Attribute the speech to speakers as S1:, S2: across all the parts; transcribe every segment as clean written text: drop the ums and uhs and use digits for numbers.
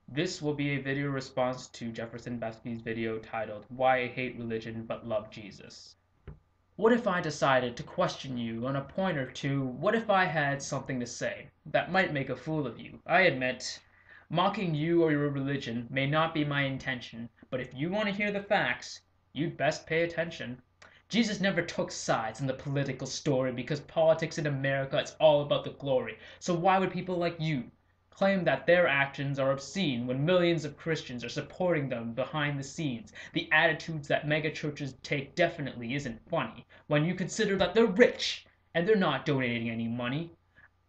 S1: This will be a video response to Jefferson Bethke's video titled Why I Hate Religion But Love Jesus. What if I decided to question you on a point or two? What if I had something to say that might make a fool of you? I admit, mocking you or your religion may not be my intention, but if you want to hear the facts, you'd best pay attention. Jesus never took sides in the political story because politics in America is all about the glory. So why would people like you claim that their actions are obscene when millions of Christians are supporting them behind the scenes? The attitudes that megachurches take definitely isn't funny when you consider that they're rich and they're not donating any money.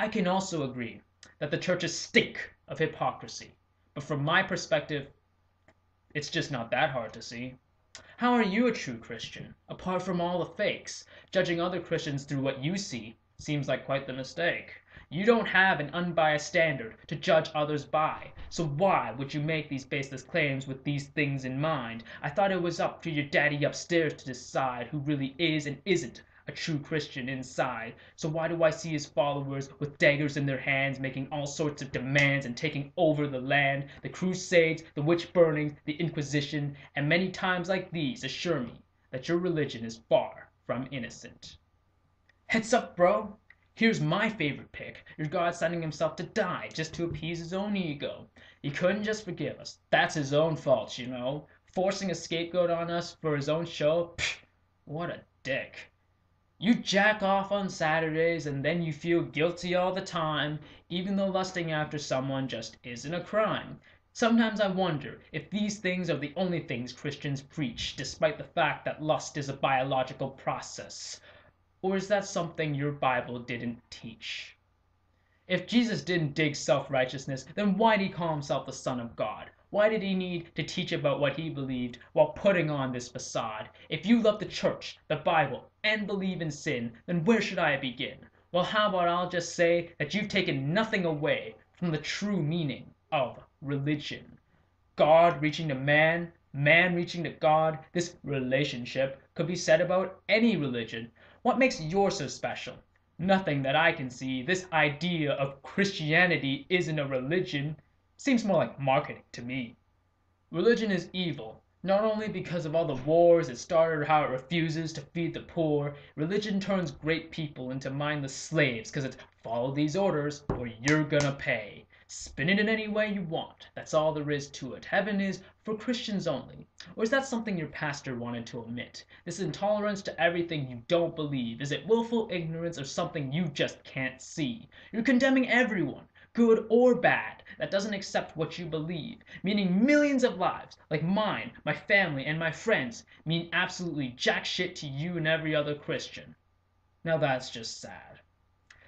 S1: I can also agree that the churches stink of hypocrisy, but from my perspective, it's just not that hard to see. How are you a true Christian, apart from all the fakes? Judging other Christians through what you see seems like quite the mistake. You don't have an unbiased standard to judge others by, so why would you make these baseless claims with these things in mind? I thought it was up to your daddy upstairs to decide who really is and isn't a true Christian inside. So why do I see his followers with daggers in their hands making all sorts of demands and taking over the land? The Crusades, the witch burnings, the Inquisition, and many times like these assure me that your religion is far from innocent. Heads up, bro! Here's my favorite pick. Your God sending himself to die just to appease his own ego. He couldn't just forgive us. That's his own fault, you know. Forcing a scapegoat on us for his own show? Pfft, what a dick. You jack off on Saturdays and then you feel guilty all the time, even though lusting after someone just isn't a crime. Sometimes I wonder if these things are the only things Christians preach, despite the fact that lust is a biological process. Or is that something your Bible didn't teach? If Jesus didn't dig self-righteousness, then why did he call himself the Son of God? Why did he need to teach about what he believed while putting on this facade? If you love the church, the Bible, and believe in sin, then where should I begin? Well, how about I'll just say that you've taken nothing away from the true meaning of religion. God reaching to man, man reaching to God, this relationship could be said about any religion. What makes yours so special? Nothing that I can see. This idea of Christianity isn't a religion. Seems more like marketing to me. Religion is evil, not only because of all the wars it started or how it refuses to feed the poor. Religion turns great people into mindless slaves because it's follow these orders or you're gonna pay. Spin it in any way you want. That's all there is to it. Heaven is for Christians only. Or is that something your pastor wanted to omit? This intolerance to everything you don't believe, is it willful ignorance or something you just can't see? You're condemning everyone, good or bad, that doesn't accept what you believe, meaning millions of lives, like mine, my family, and my friends, mean absolutely jack shit to you and every other Christian. Now that's just sad.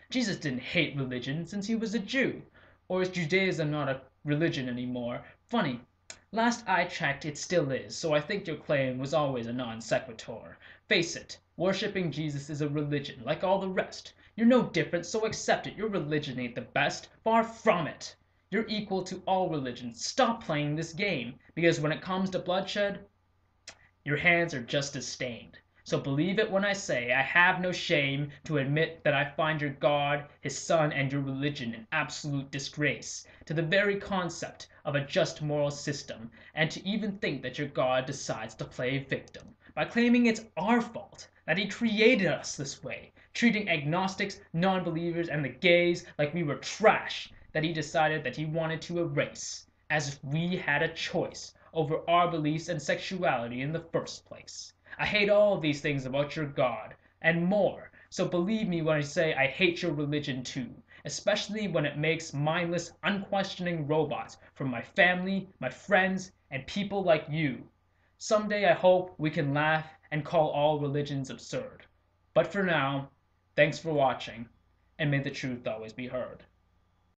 S1: Jesus didn't hate religion since he was a Jew. Or is Judaism not a religion anymore? Funny. Last I checked, it still is, so I think your claim was always a non sequitur. Face it, worshipping Jesus is a religion, like all the rest. You're no different, so accept it. Your religion ain't the best. Far from it. You're equal to all religions. Stop playing this game, because when it comes to bloodshed, your hands are just as stained. So believe it when I say I have no shame to admit that I find your God, his Son, and your religion an absolute disgrace to the very concept of a just moral system, and to even think that your God decides to play victim by claiming it's our fault, that he created us this way, treating agnostics, non-believers, and the gays like we were trash that he decided that he wanted to erase, as if we had a choice over our beliefs and sexuality in the first place. I hate all of these things about your God, and more, so believe me when I say I hate your religion too, especially when it makes mindless, unquestioning robots from my family, my friends, and people like you. Someday I hope we can laugh and call all religions absurd. But for now, thanks for watching, and may the truth always be heard.